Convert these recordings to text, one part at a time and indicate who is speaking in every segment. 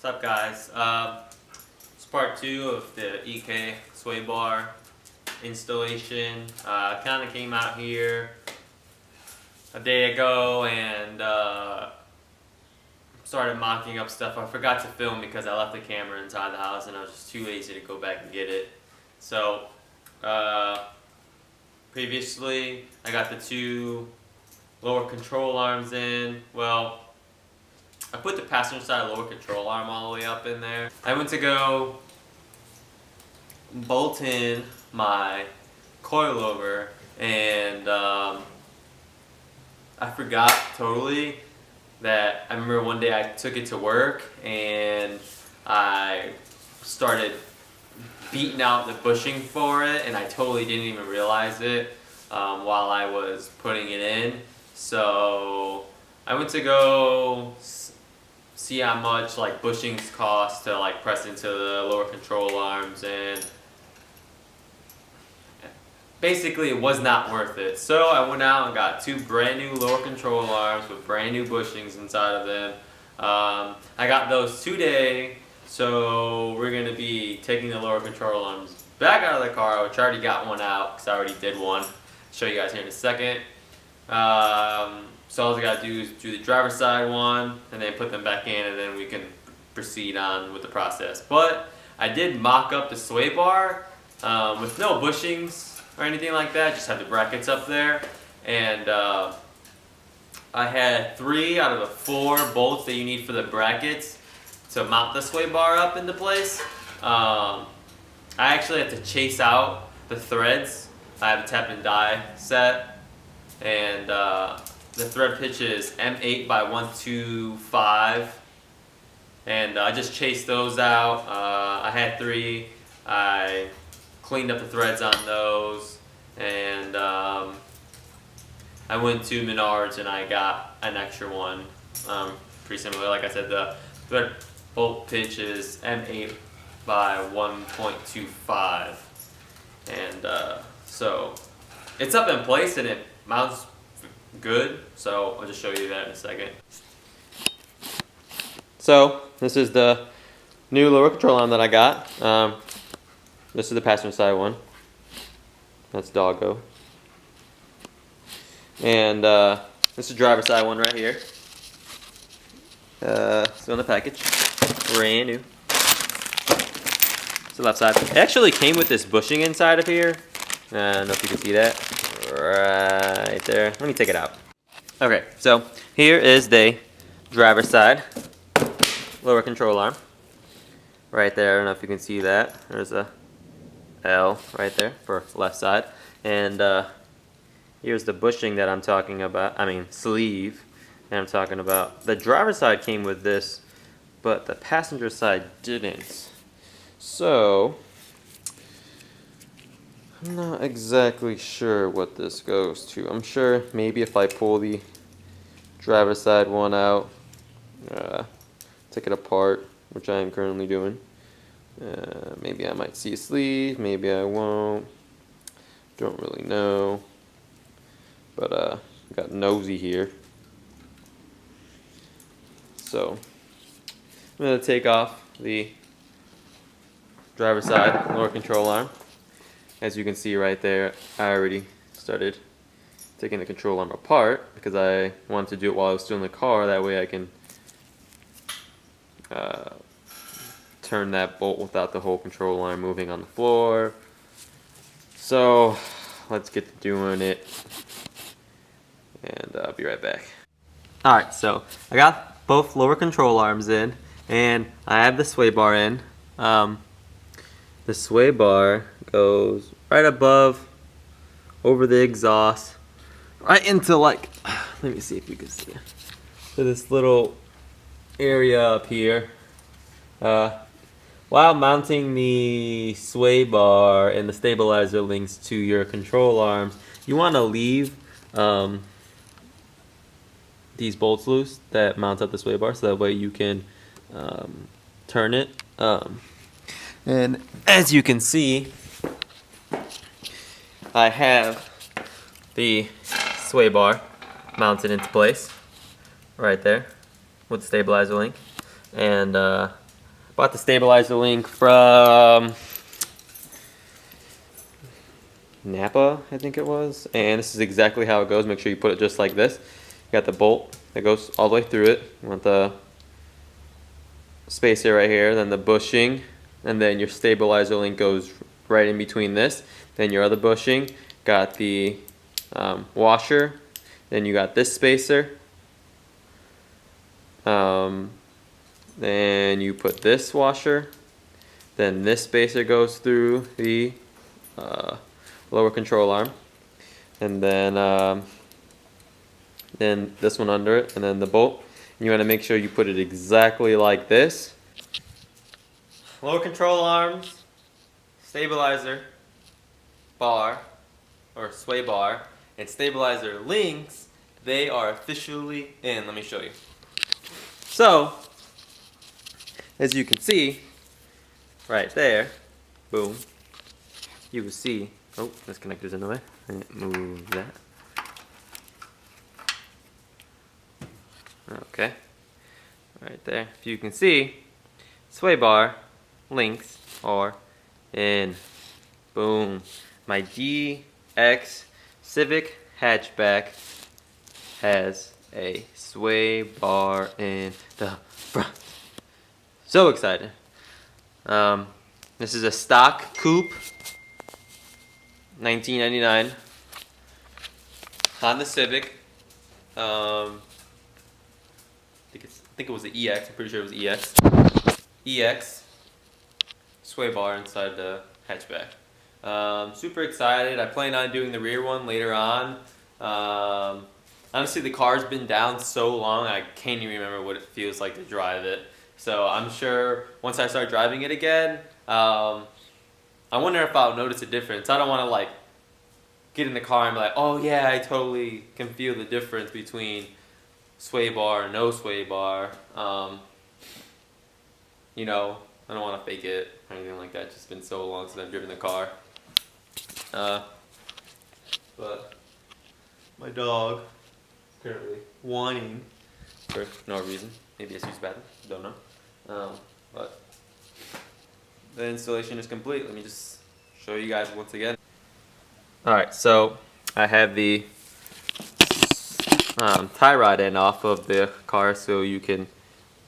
Speaker 1: What's up, guys? It's part 2 of the EK sway bar installation. Kind of came out here a day ago and started mocking up stuff. I forgot to film because I left the camera inside the house and I was just too lazy to go back and get it. So previously I got the 2 lower control arms in. Well, I put the passenger side lower control arm all the way up in there. I went to go bolt in my coilover and I forgot totally that I remember one day I took it to work and I started beating out the bushing for it and I totally didn't even realize it while I was putting it in. So I went to go see how much like bushings cost to like press into the lower control arms, and basically it was not worth it. So I went out and got 2 brand new lower control arms with brand new bushings inside of them. I got those today, so we're going to be taking the lower control arms back out of the car, which I already got one out because I already did one. I'll show you guys here in a second. So all I gotta do is do the driver's side one and then put them back in, and then we can proceed on with the process. But I did mock up the sway bar with no bushings or anything like that, just had the brackets up there. And I had 3 out of the 4 bolts that you need for the brackets to mount the sway bar up into place. I actually had to chase out the threads. I have a tap and die set, and the thread pitch is M8 by 125, and I just chased those out. I had 3. I cleaned up the threads on those, and I went to Menards and I got an extra one. Pretty similar. Like I said, the thread bolt pitch is M8 by 1.25, and so it's up in place and it mounts good, so I'll just show you that in a second. So this is the new lower control arm that I got. This is the passenger side one. That's doggo. And this is the driver's side one right here. Still in the package. Brand new. It's the left side. It actually came with this bushing inside of here. I don't know if you can see that. Right there. Let me take it out. Okay, so here is the driver's side lower control arm. Right there. I don't know if you can see that. There's a L right there for left side. And here's the bushing that I'm talking about. I mean sleeve that I'm talking about. The driver's side came with this, but the passenger side didn't. So I'm not exactly sure what this goes to. I'm sure maybe if I pull the driver's side one out, take it apart, which I am currently doing, maybe I might see a sleeve, maybe I won't. Don't really know. But I got nosy here. So I'm going to take off the driver's side lower control arm. As you can see right there, I already started taking the control arm apart because I wanted to do it while I was still in the car. That way I can turn that bolt without the whole control arm moving on the floor. So let's get to doing it, and I'll be right back. Alright, so I got both lower control arms in, and I have the sway bar in. The sway bar goes right above, over the exhaust, right into like, let me see if you can see, so this little area up here. While mounting the sway bar and the stabilizer links to your control arms, you want to leave these bolts loose that mount up the sway bar, so that way you can turn it. And as you can see, I have the sway bar mounted into place right there with the stabilizer link, and Bought the stabilizer link from Napa, I think it was. And this is exactly how it goes. Make sure you put it just like this. You got the bolt that goes all the way through it. You want the spacer right here, then the bushing, and then your stabilizer link goes right in between this. Then your other bushing, got the washer, then you got this spacer. Then you put this washer, then this spacer goes through the lower control arm, and then this one under it, and then the bolt. You want to make sure you put it exactly like this. Lower control arms, stabilizer bar or sway bar, and stabilizer links, they are officially in. Let me show you. So, as you can see, right there, boom, you will see, oh, this connector's in the way. Move that. Okay, right there. If you can see, sway bar links are in. Boom. My GX Civic hatchback has a sway bar in the front. So excited. This is a stock coupe, 1999 Honda Civic. I think it was the EX. I'm pretty sure it was EX. EX sway bar inside the hatchback. Super excited. I plan on doing the rear one later on. Honestly, the car's been down so long I can't even remember what it feels like to drive it. So I'm sure once I start driving it again, I wonder if I'll notice a difference. I don't want to like get in the car and be like, oh yeah, I totally can feel the difference between sway bar and no sway bar. You know, I don't want to fake it or anything like that. It's just been so long since I've driven the car. But my dog is currently whining for no reason. Maybe it's used badly. Don't know. But the installation is complete. Let me just show you guys once again. Alright, so I have the tie rod end off of the car so you can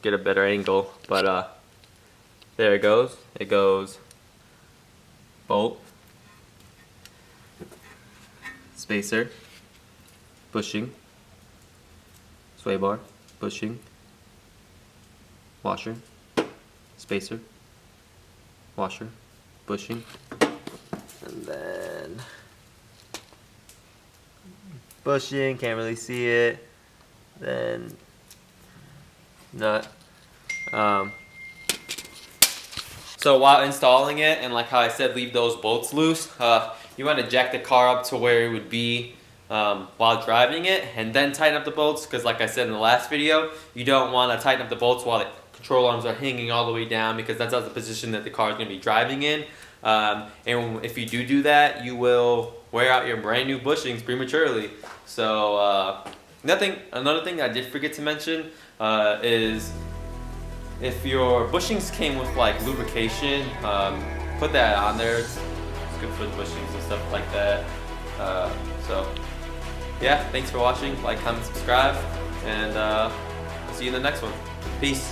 Speaker 1: get a better angle. But there it goes. It goes bolt, spacer, bushing, sway bar, bushing, washer, spacer, washer, bushing, and then bushing, can't really see it, then nut. So while installing it, and like how I said, leave those bolts loose, you want to jack the car up to where it would be while driving it, and then tighten up the bolts, because like I said in the last video, you don't want to tighten up the bolts while the control arms are hanging all the way down, because that's not the position that the car is going to be driving in. And if you do that, you will wear out your brand new bushings prematurely. So another thing I did forget to mention is if your bushings came with like lubrication, put that on there. It's good for the bushings and stuff like that. So yeah, thanks for watching. Like, comment, subscribe, and I'll see you in the next one. Peace.